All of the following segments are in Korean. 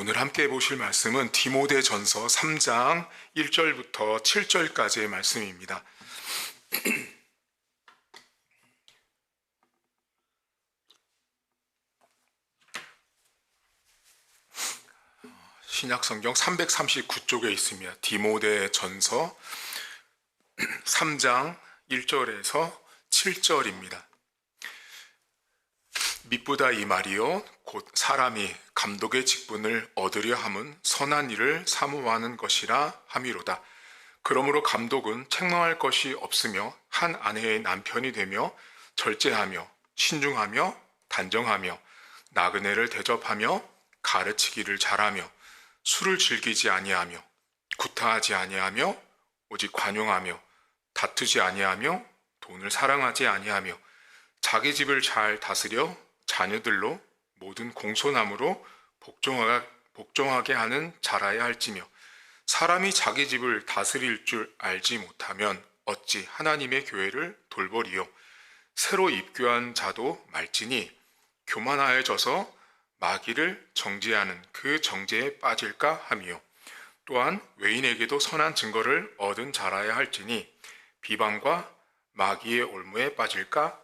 오늘 함께 보실 말씀은 디모데전서 3장 1절부터 7절까지의 말씀입니다. 신약성경 339쪽에 있습니다. 디모데전서 3장 1절에서 7절입니다. 미쁘다 이 말이요 곧 사람이 감독의 직분을 얻으려 함은 선한 일을 사모하는 것이라 함이로다. 그러므로 감독은 책망할 것이 없으며 한 아내의 남편이 되며 절제하며 신중하며 단정하며 나그네를 대접하며 가르치기를 잘하며 술을 즐기지 아니하며 구타하지 아니하며 오직 관용하며 다투지 아니하며 돈을 사랑하지 아니하며 자기 집을 잘 다스려 자녀들로 모든 공손함으로 복종하게 하는 자라야 할지며 사람이 자기 집을 다스릴 줄 알지 못하면 어찌 하나님의 교회를 돌보리요. 새로 입교한 자도 말지니 교만하여져서 마귀를 정죄하는 그 정죄에 빠질까 하며 또한 외인에게도 선한 증거를 얻은 자라야 할지니 비방과 마귀의 올무에 빠질까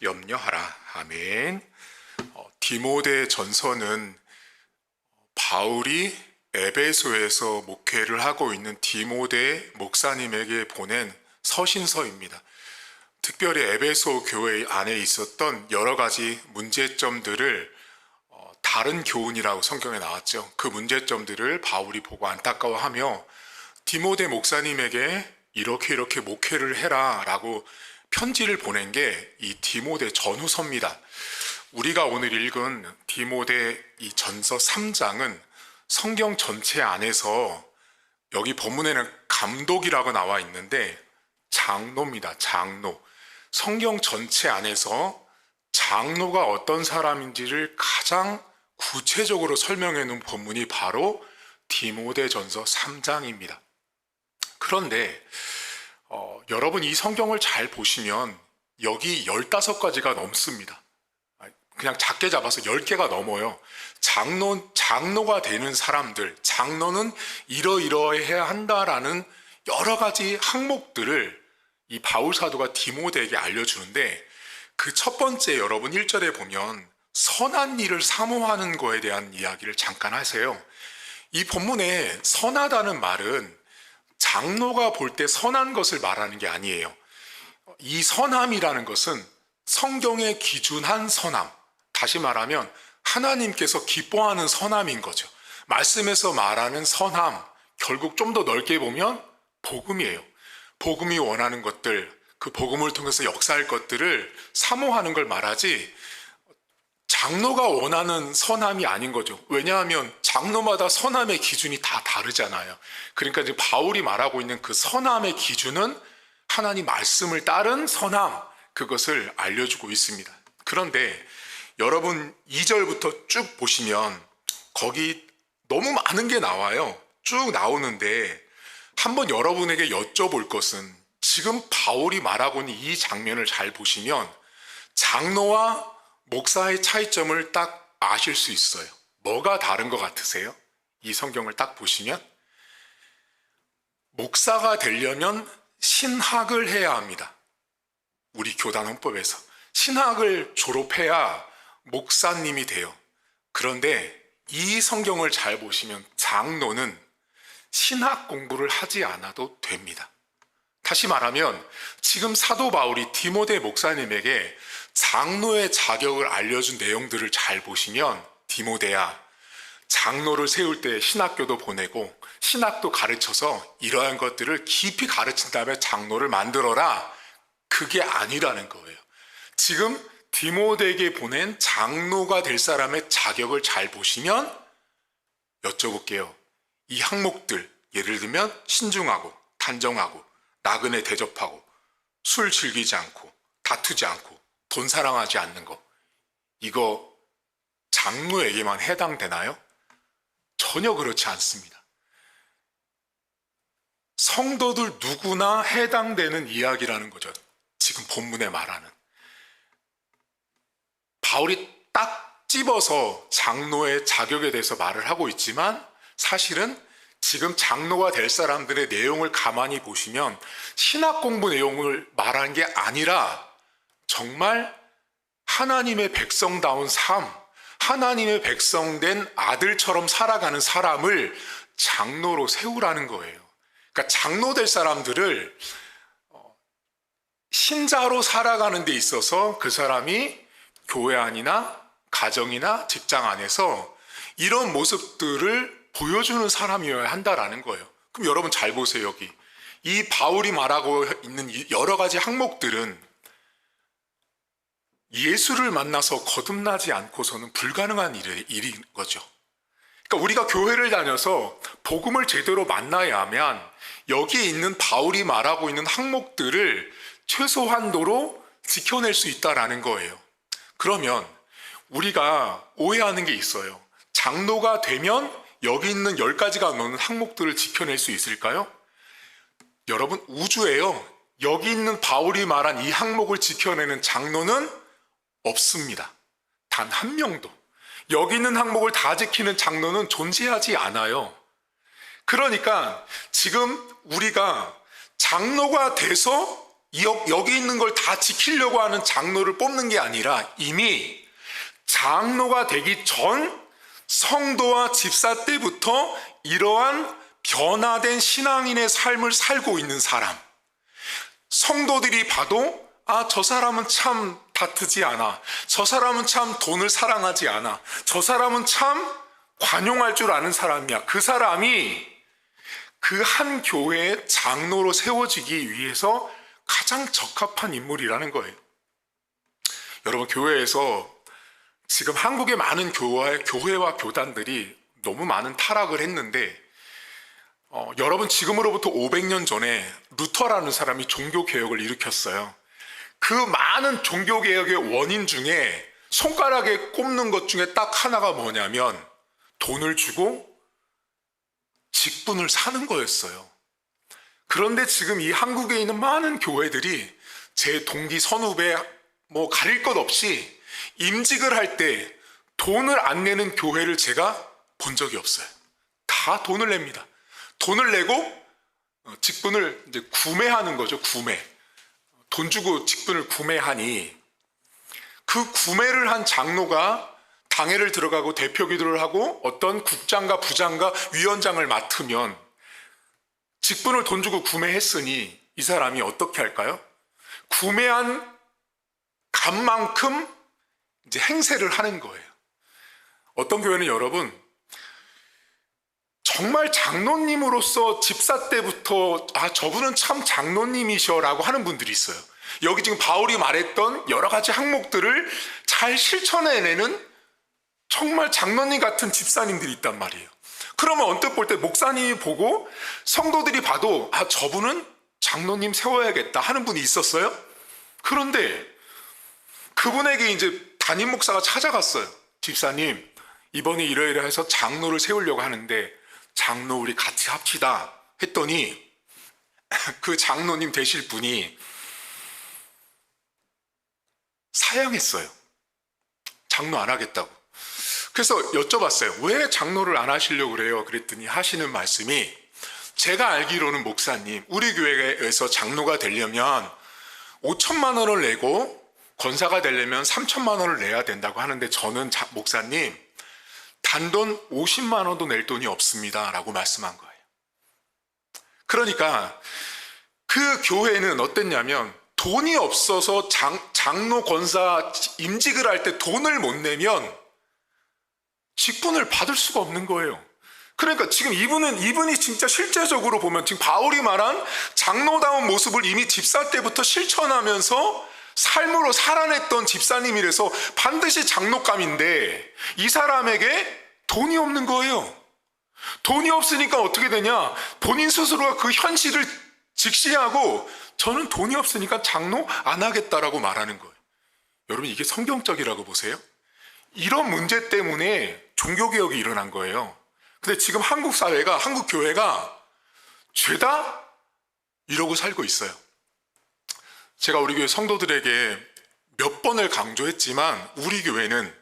염려하라. 아멘. 디모데 전서는 바울이 에베소에서 목회를 하고 있는 디모데 목사님에게 보낸 서신서입니다. 특별히 에베소 교회 안에 있었던 여러 가지 문제점들을 다른 교훈이라고 성경에 나왔죠. 그 문제점들을 바울이 보고 안타까워하며 디모데 목사님에게 이렇게 목회를 해라 라고 편지를 보낸 게 이 디모데 전후서입니다. 우리가 오늘 읽은 디모데 이 전서 3장은 성경 전체 안에서 여기 본문에는 감독이라고 나와 있는데 장로입니다. 장로. 성경 전체 안에서 장로가 어떤 사람인지를 가장 구체적으로 설명해 놓은 본문이 바로 디모데 전서 3장입니다. 그런데 여러분 이 성경을 잘 보시면 여기 15가지가 넘습니다. 그냥 작게 잡아서 10개가 넘어요. 장로가 되는 사람들, 장로는 이러이러해야 한다라는 여러 가지 항목들을 이 바울 사도가 디모데에게 알려주는데 그 첫 번째 여러분 1절에 보면 선한 일을 사모하는 거에 대한 이야기를 잠깐 하세요. 이 본문에 선하다는 말은 장로가 볼 때 선한 것을 말하는 게 아니에요. 이 선함이라는 것은 성경에 기준한 선함, 다시 말하면 하나님께서 기뻐하는 선함인 거죠. 말씀에서 말하는 선함, 결국 좀 더 넓게 보면 복음이에요. 복음이 원하는 것들, 그 복음을 통해서 역사할 것들을 사모하는 걸 말하지 장로가 원하는 선함이 아닌 거죠. 왜냐하면 장로마다 선함의 기준이 다 다르잖아요. 그러니까 지금 바울이 말하고 있는 그 선함의 기준은 하나님 말씀을 따른 선함, 그것을 알려주고 있습니다. 그런데 여러분 2절부터 쭉 보시면 거기 너무 많은 게 나와요. 쭉 나오는데 한번 여러분에게 여쭤볼 것은 지금 바울이 말하고 있는 이 장면을 잘 보시면 장로와 목사의 차이점을 딱 아실 수 있어요. 뭐가 다른 것 같으세요? 이 성경을 딱 보시면 목사가 되려면 신학을 해야 합니다. 우리 교단 헌법에서 신학을 졸업해야 목사님이 돼요. 그런데 이 성경을 잘 보시면 장로는 신학 공부를 하지 않아도 됩니다. 다시 말하면 지금 사도 바울이 디모데 목사님에게 장로의 자격을 알려준 내용들을 잘 보시면 디모데야, 장로를 세울 때 신학교도 보내고 신학도 가르쳐서 이러한 것들을 깊이 가르친 다음에 장로를 만들어라. 그게 아니라는 거예요. 지금 디모데에게 보낸 장로가 될 사람의 자격을 잘 보시면 여쭤볼게요. 이 항목들, 예를 들면 신중하고 단정하고 나그네 대접하고 술 즐기지 않고 다투지 않고 돈 사랑하지 않는 거, 이거 장로에게만 해당되나요? 전혀 그렇지 않습니다. 성도들 누구나 해당되는 이야기라는 거죠. 지금 본문에 말하는. 바울이 딱 찝어서 장로의 자격에 대해서 말을 하고 있지만 사실은 지금 장로가 될 사람들의 내용을 가만히 보시면 신학 공부 내용을 말하는 게 아니라 정말 하나님의 백성다운 삶, 하나님의 백성된 아들처럼 살아가는 사람을 장로로 세우라는 거예요. 그러니까 장로 될 사람들을 신자로 살아가는 데 있어서 그 사람이 교회 안이나 가정이나 직장 안에서 이런 모습들을 보여주는 사람이어야 한다라는 거예요. 그럼 여러분 잘 보세요. 여기 이 바울이 말하고 있는 여러 가지 항목들은 예수를 만나서 거듭나지 않고서는 불가능한 일인 거죠. 그러니까 우리가 교회를 다녀서 복음을 제대로 만나야 하면 여기에 있는 바울이 말하고 있는 항목들을 최소한도로 지켜낼 수 있다라는 거예요. 그러면 우리가 오해하는 게 있어요. 장로가 되면 여기 있는 10가지가 넘는 항목들을 지켜낼 수 있을까요? 여러분, 우주에요. 여기 있는 바울이 말한 이 항목을 지켜내는 장로는 없습니다. 단 한 명도. 여기 있는 항목을 다 지키는 장로는 존재하지 않아요. 그러니까 지금 우리가 장로가 돼서 여기 있는 걸 다 지키려고 하는 장로를 뽑는 게 아니라 이미 장로가 되기 전 성도와 집사 때부터 이러한 변화된 신앙인의 삶을 살고 있는 사람, 성도들이 봐도 저 사람은 참 다투지 않아, 저 사람은 참 돈을 사랑하지 않아, 저 사람은 참 관용할 줄 아는 사람이야. 그 사람이 그 한 교회의 장로로 세워지기 위해서 가장 적합한 인물이라는 거예요. 여러분, 교회에서 지금 한국의 많은 교회와 교단들이 너무 많은 타락을 했는데 여러분, 지금으로부터 500년 전에 루터라는 사람이 종교개혁을 일으켰어요. 그 많은 종교개혁의 원인 중에 손가락에 꼽는 것 중에 딱 하나가 뭐냐면 돈을 주고 직분을 사는 거였어요. 그런데 지금 이 한국에 있는 많은 교회들이 제 동기 선후배 가릴 것 없이 임직을 할 때 돈을 안 내는 교회를 제가 본 적이 없어요. 다 돈을 냅니다. 돈을 내고 직분을 이제 구매하는 거죠. 구매. 돈 주고 직분을 구매하니 그 구매를 한 장로가 당회를 들어가고 대표 기도를 하고 어떤 국장과 부장과 위원장을 맡으면 직분을 돈 주고 구매했으니 이 사람이 어떻게 할까요? 구매한 값만큼 이제 행세를 하는 거예요. 어떤 교회는 여러분 정말 장로님으로서 집사 때부터 저분은 참 장로님이셔라고 하는 분들이 있어요. 여기 지금 바울이 말했던 여러 가지 항목들을 잘 실천해내는 정말 장로님 같은 집사님들이 있단 말이에요. 그러면 언뜻 볼 때 목사님이 보고 성도들이 봐도 저분은 장로님 세워야겠다 하는 분이 있었어요. 그런데 그분에게 이제 담임 목사가 찾아갔어요. 집사님, 이번에 이러이러해서 장로를 세우려고 하는데 장로 우리 같이 합시다 했더니 그 장로님 되실 분이 사양했어요. 장로 안 하겠다고. 그래서 여쭤봤어요. 왜 장로를 안 하시려고 그래요? 그랬더니 하시는 말씀이, 제가 알기로는 목사님, 우리 교회에서 장로가 되려면 5천만 원을 내고 권사가 되려면 3천만 원을 내야 된다고 하는데 저는 목사님 단돈 50만 원도 낼 돈이 없습니다 라고 말씀한 거예요. 그러니까 그 교회는 어땠냐면 돈이 없어서 장로 권사 임직을 할 때 돈을 못 내면 직분을 받을 수가 없는 거예요. 그러니까 지금 이분이 진짜 실제적으로 보면 지금 바울이 말한 장로다운 모습을 이미 집사 때부터 실천하면서 삶으로 살아냈던 집사님이라서 반드시 장로감인데 이 사람에게 돈이 없는 거예요. 돈이 없으니까 어떻게 되냐? 본인 스스로가 그 현실을 직시하고 저는 돈이 없으니까 장로 안 하겠다라고 말하는 거예요. 여러분, 이게 성경적이라고 보세요? 이런 문제 때문에 종교개혁이 일어난 거예요. 근데 지금 한국 사회가, 한국 교회가 죄다 이러고 살고 있어요. 제가 우리 교회 성도들에게 몇 번을 강조했지만 우리 교회는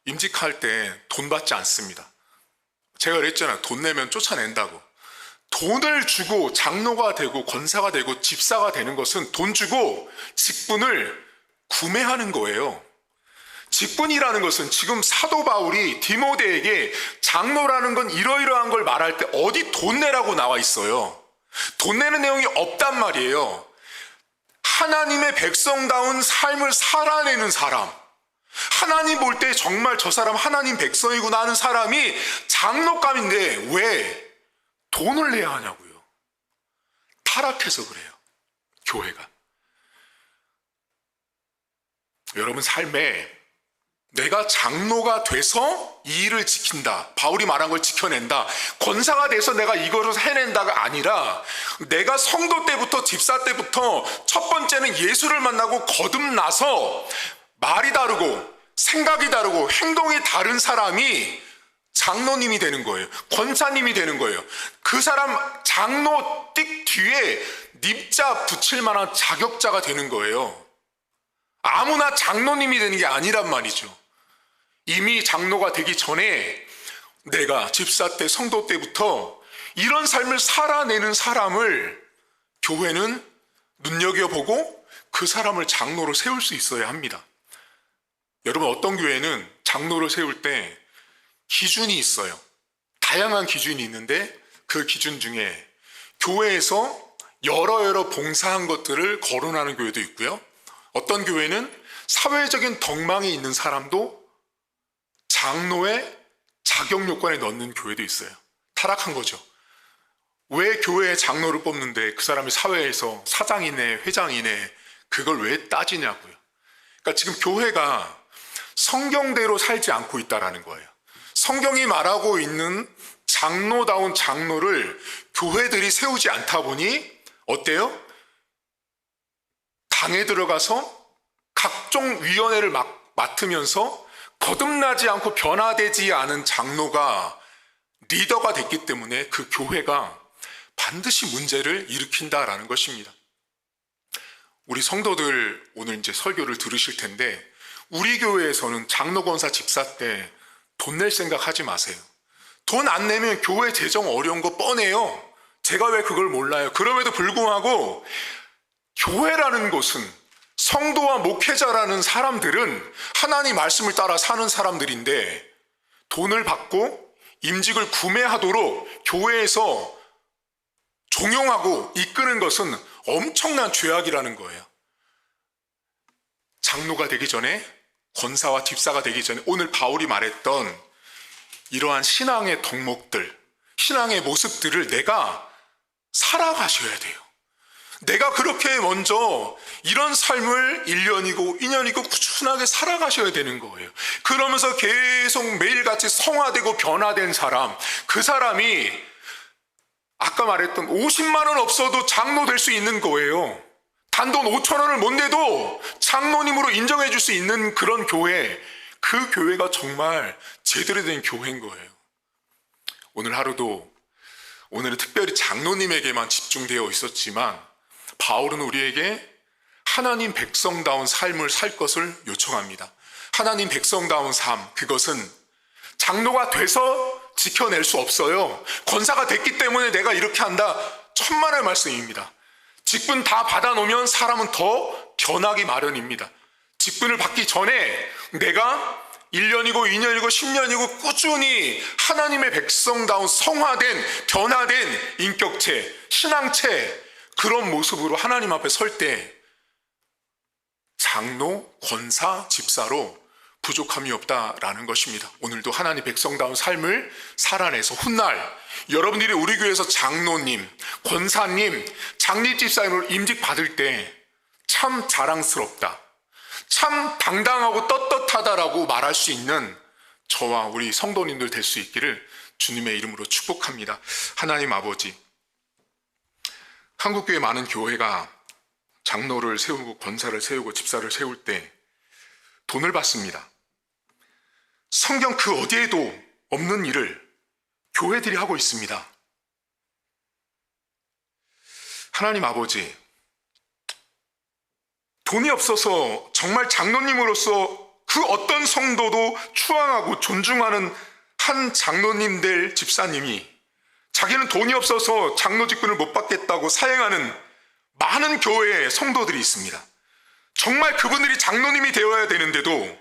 임직할 때 돈 받지 않습니다. 제가 그랬잖아요. 돈 내면 쫓아낸다고. 돈을 주고 장로가 되고 권사가 되고 집사가 되는 것은 돈 주고 직분을 구매하는 거예요. 직분이라는 것은 지금 사도 바울이 디모데에게 장로라는 건 이러이러한 걸 말할 때 어디 돈 내라고 나와 있어요. 돈 내는 내용이 없단 말이에요. 하나님의 백성다운 삶을 살아내는 사람, 하나님 볼 때 정말 저 사람 하나님 백성이구나 하는 사람이 장로감인데 왜 돈을 내야 하냐고요. 타락해서 그래요. 교회가. 여러분 삶에 내가 장로가 돼서 이 일을 지킨다, 바울이 말한 걸 지켜낸다, 권사가 돼서 내가 이거를 해낸다가 아니라 내가 성도 때부터 집사 때부터 첫 번째는 예수를 만나고 거듭나서 말이 다르고 생각이 다르고 행동이 다른 사람이 장로님이 되는 거예요. 권사님이 되는 거예요. 그 사람 장로 띡 뒤에 닙자 붙일 만한 자격자가 되는 거예요. 아무나 장로님이 되는 게 아니란 말이죠. 이미 장로가 되기 전에 내가 집사 때 성도 때부터 이런 삶을 살아내는 사람을 교회는 눈여겨보고 그 사람을 장로로 세울 수 있어야 합니다. 여러분, 어떤 교회는 장로를 세울 때 기준이 있어요. 다양한 기준이 있는데 그 기준 중에 교회에서 여러 봉사한 것들을 거론하는 교회도 있고요. 어떤 교회는 사회적인 덕망이 있는 사람도 장로의 자격 요건에 넣는 교회도 있어요. 타락한 거죠. 왜 교회에 장로를 뽑는데 그 사람이 사회에서 사장이네 회장이네 그걸 왜 따지냐고요. 그러니까 지금 교회가 성경대로 살지 않고 있다라는 거예요. 성경이 말하고 있는 장로다운 장로를 교회들이 세우지 않다 보니 어때요? 당에 들어가서 각종 위원회를 맡으면서 거듭나지 않고 변화되지 않은 장로가 리더가 됐기 때문에 그 교회가 반드시 문제를 일으킨다라는 것입니다. 우리 성도들 오늘 이제 설교를 들으실 텐데 우리 교회에서는 장로 권사 집사 때 돈 낼 생각 하지 마세요. 돈 안 내면 교회 재정 어려운 거 뻔해요. 제가 왜 그걸 몰라요. 그럼에도 불구하고 교회라는 곳은 성도와 목회자라는 사람들은 하나님 말씀을 따라 사는 사람들인데 돈을 받고 임직을 구매하도록 교회에서 종용하고 이끄는 것은 엄청난 죄악이라는 거예요. 장로가 되기 전에 권사와 집사가 되기 전에 오늘 바울이 말했던 이러한 신앙의 덕목들, 신앙의 모습들을 내가 살아가셔야 돼요. 내가 그렇게 먼저 이런 삶을 1년이고 2년이고 꾸준하게 살아가셔야 되는 거예요. 그러면서 계속 매일같이 성화되고 변화된 사람, 그 사람이 아까 말했던 50만 원 없어도 장로 될 수 있는 거예요. 단돈 5천 원을 못 내도 장로님으로 인정해 줄 수 있는 그런 교회, 그 교회가 정말 제대로 된 교회인 거예요. 오늘 하루도 오늘은 특별히 장로님에게만 집중되어 있었지만 바울은 우리에게 하나님 백성다운 삶을 살 것을 요청합니다. 하나님 백성다운 삶, 그것은 장로가 돼서 지켜낼 수 없어요. 권사가 됐기 때문에 내가 이렇게 한다. 천만의 말씀입니다. 직분 다 받아놓으면 사람은 더 변하기 마련입니다. 직분을 받기 전에 내가 1년이고 2년이고 10년이고 꾸준히 하나님의 백성다운 성화된 변화된 인격체, 신앙체, 그런 모습으로 하나님 앞에 설 때 장로, 권사, 집사로 부족함이 없다라는 것입니다. 오늘도 하나님 백성다운 삶을 살아내서 훗날 여러분들이 우리 교회에서 장로님, 권사님, 장립집사님으로 임직 받을 때 참 자랑스럽다, 참 당당하고 떳떳하다라고 말할 수 있는 저와 우리 성도님들 될 수 있기를 주님의 이름으로 축복합니다. 하나님 아버지, 한국교회 많은 교회가 장로를 세우고 권사를 세우고 집사를 세울 때 돈을 받습니다. 성경 그 어디에도 없는 일을 교회들이 하고 있습니다. 하나님 아버지, 돈이 없어서 정말 장로님으로서 그 어떤 성도도 추앙하고 존중하는 한 장로님들 집사님이 자기는 돈이 없어서 장로 직분을 못 받겠다고 사행하는 많은 교회의 성도들이 있습니다. 정말 그분들이 장로님이 되어야 되는데도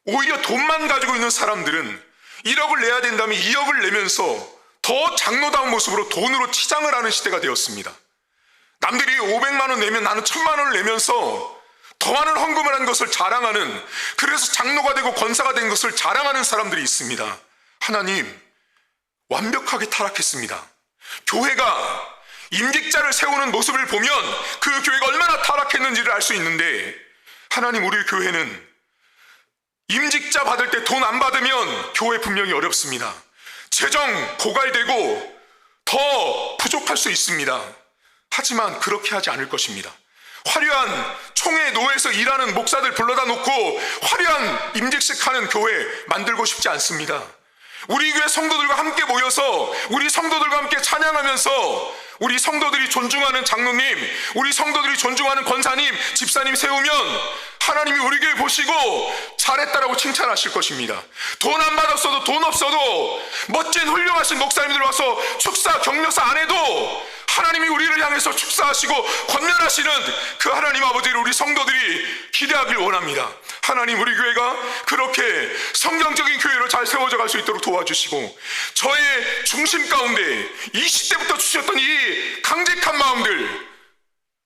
오히려 돈만 가지고 있는 사람들은 1억을 내야 된다면 2억을 내면서 더 장로다운 모습으로 돈으로 치장을 하는 시대가 되었습니다. 남들이 500만 원 내면 나는 1000만 원을 내면서 더 많은 헌금을 한 것을 자랑하는, 그래서 장로가 되고 권사가 된 것을 자랑하는 사람들이 있습니다. 하나님, 완벽하게 타락했습니다. 교회가 임직자를 세우는 모습을 보면 그 교회가 얼마나 타락했는지를 알 수 있는데, 하나님, 우리 교회는 임직자 받을 때 돈 안 받으면 교회 분명히 어렵습니다. 재정 고갈되고 더 부족할 수 있습니다. 하지만 그렇게 하지 않을 것입니다. 화려한 총회 노회에서 일하는 목사들 불러다 놓고 화려한 임직식 하는 교회 만들고 싶지 않습니다. 우리 교회 성도들과 함께 모여서 우리 성도들과 함께 찬양하면서 우리 성도들이 존중하는 장로님, 우리 성도들이 존중하는 권사님, 집사님 세우면 하나님이 우리 교회 보시고 잘했다라고 칭찬하실 것입니다. 돈 안 받았어도 돈 없어도 멋진 훌륭하신 목사님들 와서 축사 격려사 안 해도 하나님이 우리를 향해서 축사하시고 권면하시는 그 하나님 아버지를 우리 성도들이 기대하길 원합니다. 하나님, 우리 교회가 그렇게 성경적인 교회로 잘 세워져 갈 수 있도록 도와주시고, 저의 중심 가운데 20대부터 주셨던 이 강직한 마음들,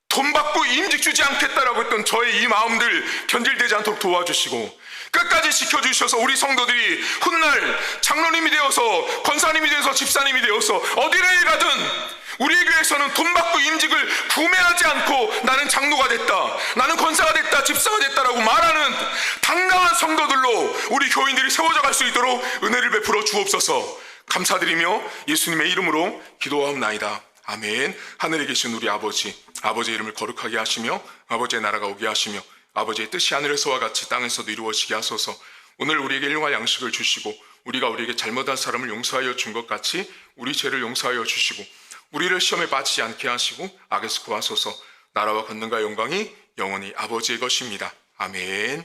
돈 받고 임직 주지 않겠다라고 했던 저의 이 마음들 변질되지 않도록 도와주시고, 끝까지 지켜주셔서 우리 성도들이 훗날 장로님이 되어서 권사님이 되어서 집사님이 되어서 어디를 가든 우리 교회에서는 돈 받고 임직을 구매하지 않고 나는 장로가 됐다, 나는 권사가 됐다, 집사가 됐다라고 말하는 당당한 성도들로 우리 교인들이 세워져 갈 수 있도록 은혜를 베풀어 주옵소서. 감사드리며 예수님의 이름으로 기도하옵나이다. 아멘. 하늘에 계신 우리 아버지, 아버지의 이름을 거룩하게 하시며 아버지의 나라가 오게 하시며 아버지의 뜻이 하늘에서와 같이 땅에서도 이루어지게 하소서. 오늘 우리에게 일용할 양식을 주시고 우리가 우리에게 잘못한 사람을 용서하여 준 것 같이 우리 죄를 용서하여 주시고 우리를 시험에 빠지지 않게 하시고 악에서 구하소서. 나라와 권능과 영광이 영원히 아버지의 것입니다. 아멘.